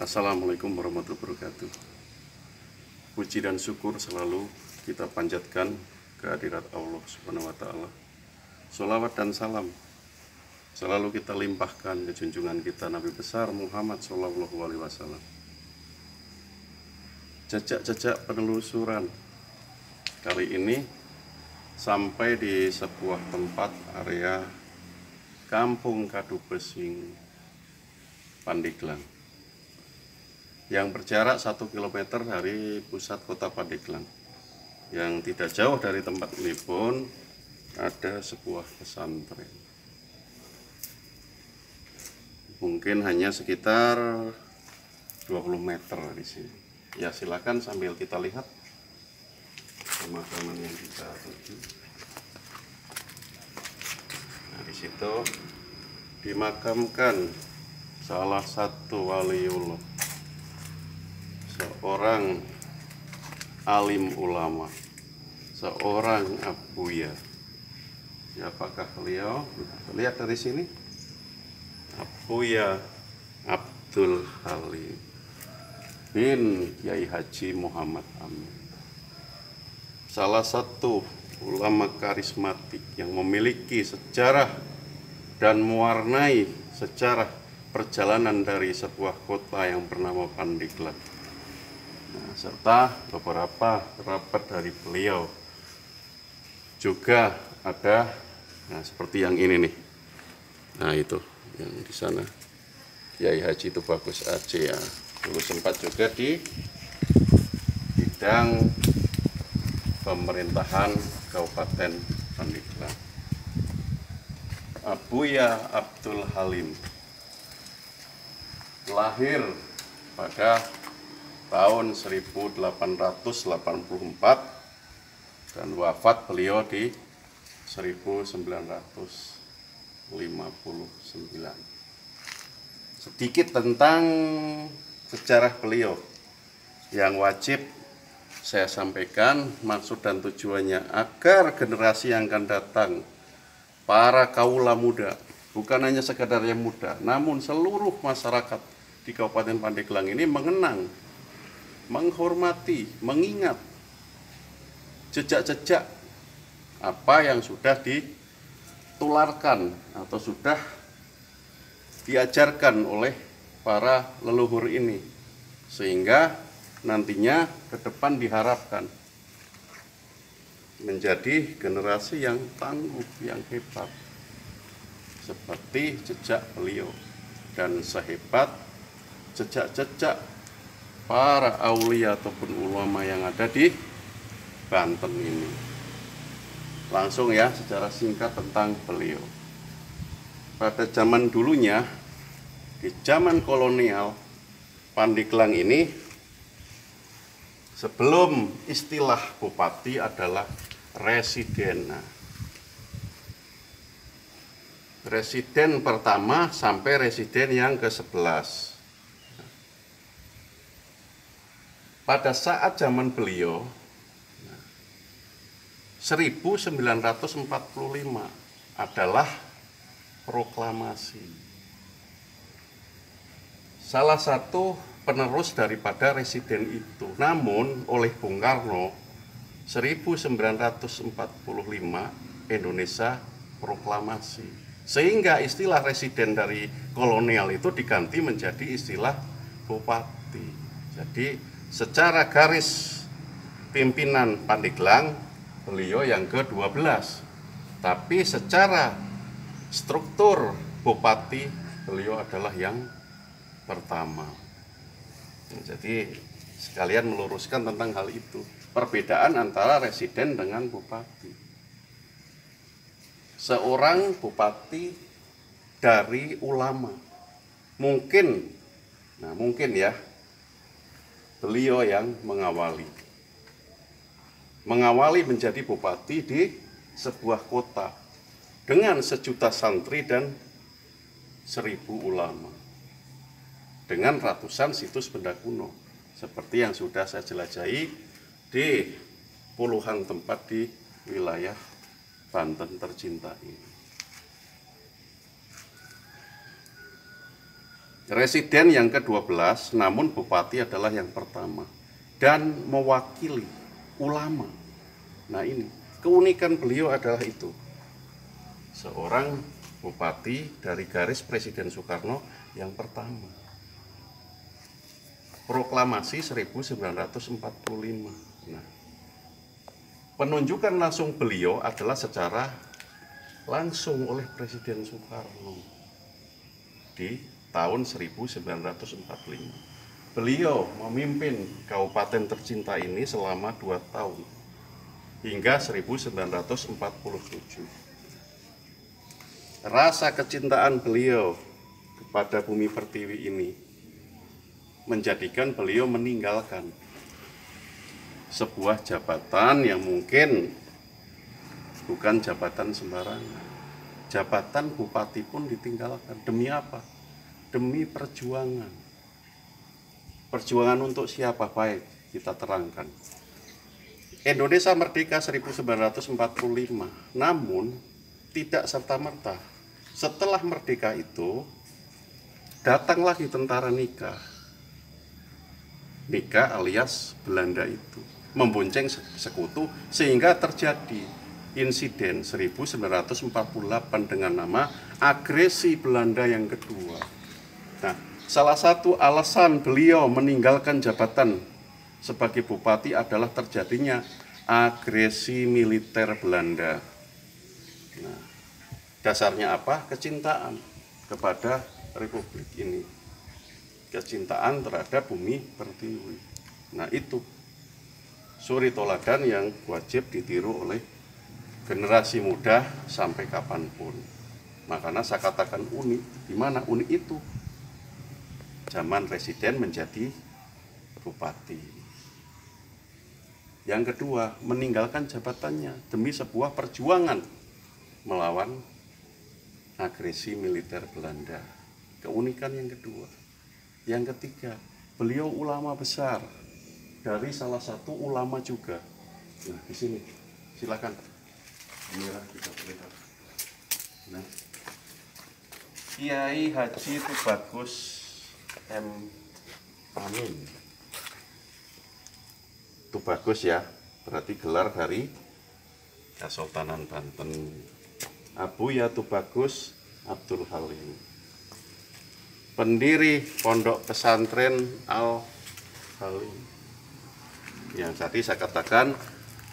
Assalamualaikum warahmatullahi wabarakatuh. Puji dan syukur selalu kita panjatkan kehadirat Allah Subhanahu wa Ta'ala. Sholawat dan salam selalu kita limpahkan ke junjungan kita Nabi besar Muhammad Shallallahu Alaihi Wasallam. Jejak-jejak penelusuran kali ini sampai di sebuah tempat area Kampung Kadubesing, Pandeglang, yang berjarak 1 km dari pusat kota Pandeglang. Yang tidak jauh dari tempat ini pun ada sebuah pesantren. Mungkin hanya sekitar 20 meter di sini. Ya, silakan sambil kita lihat pemakaman yang kita tuju. Nah, di situ dimakamkan salah satu waliullah, seorang alim ulama, seorang abuya. Siapakah beliau? Lihat dari sini, Abuya Abdul Halim bin Kiai Haji Muhammad Amin, salah satu ulama karismatik yang memiliki sejarah dan mewarnai sejarah perjalanan dari sebuah kota yang bernama Pandeglang. Nah, serta beberapa kerabat dari beliau juga ada. Nah, seperti yang ini nih. Nah, itu yang di sana Kiai Haji itu bagus aja ya. Dulu sempat juga di bidang pemerintahan Kabupaten Pandeglang. Abuya Abdul Halim lahir pada tahun 1884 dan wafat beliau di 1959. Sedikit tentang sejarah beliau yang wajib saya sampaikan, maksud dan tujuannya agar generasi yang akan datang, para kaula muda, bukan hanya sekadar yang muda, namun seluruh masyarakat di Kabupaten Pandeglang ini mengenang, menghormati, mengingat jejak-jejak apa yang sudah ditularkan atau sudah diajarkan oleh para leluhur ini, sehingga nantinya ke depan diharapkan menjadi generasi yang tangguh, yang hebat seperti jejak beliau dan sehebat jejak-jejak para aulia ataupun ulama yang ada di Banten ini. Langsung ya, secara singkat tentang beliau. Pada zaman dulunya, di zaman kolonial, Pandeglang ini sebelum istilah bupati adalah residen. Nah, residen pertama sampai residen yang ke-11. Pada saat zaman beliau 1945 adalah proklamasi. Salah satu penerus daripada residen itu. Namun oleh Bung Karno 1945 Indonesia proklamasi. Sehingga istilah residen dari kolonial itu diganti menjadi istilah bupati. Jadi secara garis pimpinan Pandeglang beliau yang ke-12. Tapi secara struktur bupati beliau adalah yang pertama. Jadi sekalian meluruskan tentang hal itu, perbedaan antara residen dengan bupati. Seorang bupati dari ulama, mungkin ya beliau yang mengawali menjadi bupati di sebuah kota dengan 1 juta santri dan 1000 ulama, dengan ratusan situs benda kuno seperti yang sudah saya jelajahi di puluhan tempat di wilayah Banten tercinta ini. Residen yang ke-12, namun bupati adalah yang pertama dan mewakili ulama. Nah, ini keunikan beliau adalah itu. Seorang bupati dari garis Presiden Soekarno yang pertama. Proklamasi 1945. Nah, penunjukan langsung beliau adalah secara langsung oleh Presiden Soekarno di tahun 1945. Beliau memimpin kabupaten tercinta ini selama 2 tahun hingga 1947. Rasa kecintaan beliau kepada Bumi Pertiwi ini menjadikan beliau meninggalkan sebuah jabatan yang mungkin bukan jabatan sembarangan. Jabatan bupati pun ditinggalkan. Demi apa? Demi perjuangan. Perjuangan untuk siapa? Baik, kita terangkan. Indonesia merdeka 1945, namun tidak serta-merta. Setelah merdeka itu, datang lagi tentara Nika. Nika alias Belanda itu membonceng sekutu sehingga terjadi insiden 1948 dengan nama agresi Belanda yang kedua. Nah, salah satu alasan beliau meninggalkan jabatan sebagai bupati adalah terjadinya agresi militer Belanda. Nah, dasarnya apa? Kecintaan kepada republik ini. Kecintaan terhadap Bumi Pertiwi. Nah, itu suri toladan yang wajib ditiru oleh generasi muda sampai kapanpun. Makanya saya katakan unik. Di mana unik itu? Zaman residen menjadi bupati. Yang kedua, meninggalkan jabatannya demi sebuah perjuangan melawan agresi militer Belanda. Keunikan yang kedua. Yang ketiga, beliau ulama besar dari salah satu ulama juga. Nah, di sini, silakan. Merah kita lihat. Nah, Kiai Haji Tubagus M. Amin. Tubagus ya, berarti gelar dari Kesultanan Banten. Abu Ya Tubagus Abdul Halim, pendiri Pondok Pesantren Al Halim, yang tadi saya katakan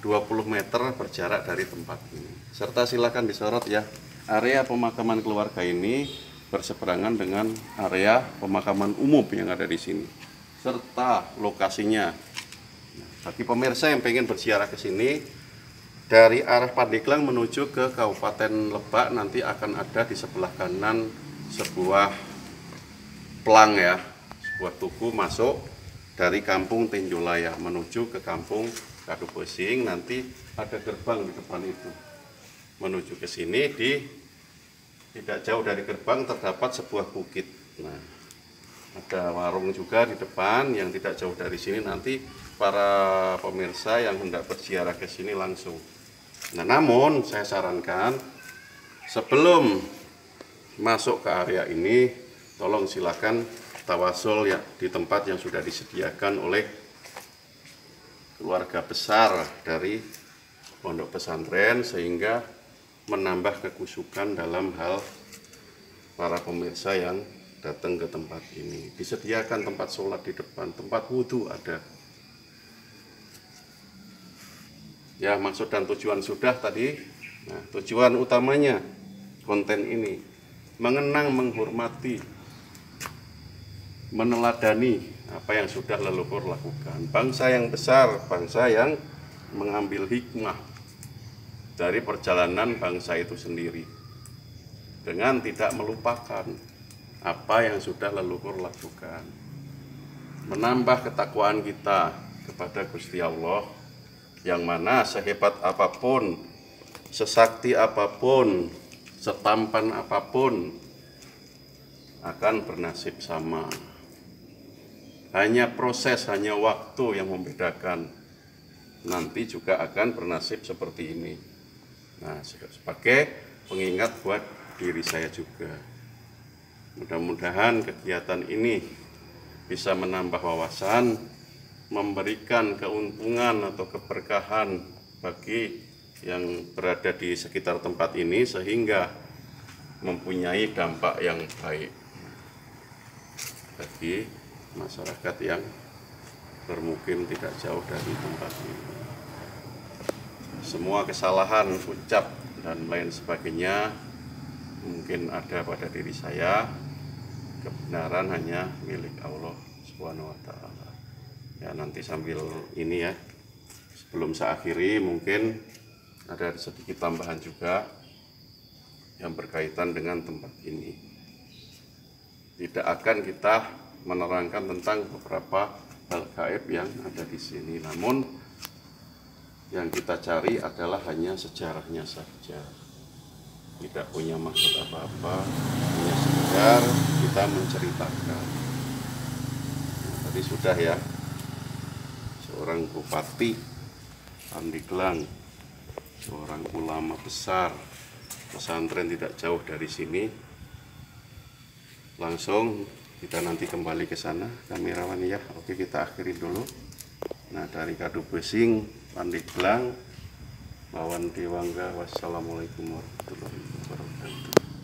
20 meter berjarak dari tempat ini. Serta silakan disorot ya, area pemakaman keluarga ini berseberangan dengan area pemakaman umum yang ada di sini, serta lokasinya. Nah, bagi pemirsa yang pengen berziarah ke sini, dari arah Pandeglang menuju ke Kabupaten Lebak nanti akan ada di sebelah kanan sebuah pelang ya, sebuah tugu masuk dari Kampung Tinjolaya menuju ke Kampung Kadu Pesing. Nanti ada gerbang di depan itu. Menuju ke sini, tidak jauh dari gerbang terdapat sebuah bukit. Nah, ada warung juga di depan yang tidak jauh dari sini. Nanti para pemirsa yang hendak berziarah ke sini langsung. Nah, namun saya sarankan sebelum masuk ke area ini, tolong silakan tawasul ya di tempat yang sudah disediakan oleh keluarga besar dari pondok pesantren, sehingga menambah kekusukan dalam hal para pemirsa yang datang ke tempat ini. Disediakan tempat sholat di depan, tempat wudhu ada. Ya, maksud dan tujuan sudah tadi. Nah, tujuan utamanya konten ini mengenang, menghormati, meneladani apa yang sudah leluhur lakukan. Bangsa yang besar, bangsa yang mengambil hikmah dari perjalanan bangsa itu sendiri, dengan tidak melupakan apa yang sudah leluhur lakukan. Menambah ketakwaan kita kepada Gusti Allah, yang mana sehebat apapun, sesakti apapun, setampan apapun, akan bernasib sama. Hanya proses, hanya waktu yang membedakan. Nanti juga akan bernasib seperti ini. Nah, sebagai pengingat buat diri saya juga. Mudah-mudahan kegiatan ini bisa menambah wawasan, memberikan keuntungan atau keberkahan bagi yang berada di sekitar tempat ini, sehingga mempunyai dampak yang baik bagi masyarakat yang bermukim tidak jauh dari tempat ini. Semua kesalahan ucap dan lain sebagainya mungkin ada pada diri saya, kebenaran hanya milik Allah Subhanahu wa Ta'ala. Ya, nanti sambil ini ya, sebelum saya akhiri, mungkin ada sedikit tambahan juga yang berkaitan dengan tempat ini. Tidak akan kita menerangkan tentang beberapa hal gaib yang ada di sini, namun yang kita cari adalah hanya sejarahnya saja. Tidak punya maksud apa-apa, hanya sekedar kita menceritakan. Nah, tadi sudah ya, seorang bupati Pandeglang, seorang ulama besar, pesantren tidak jauh dari sini. Langsung kita nanti kembali ke sana, kamerawan ya. Oke, kita akhiri dulu. Nah, dari Kadu Besing, Pandeglang, Lawan Dewangga, wassalamualaikum warahmatullahi wabarakatuh.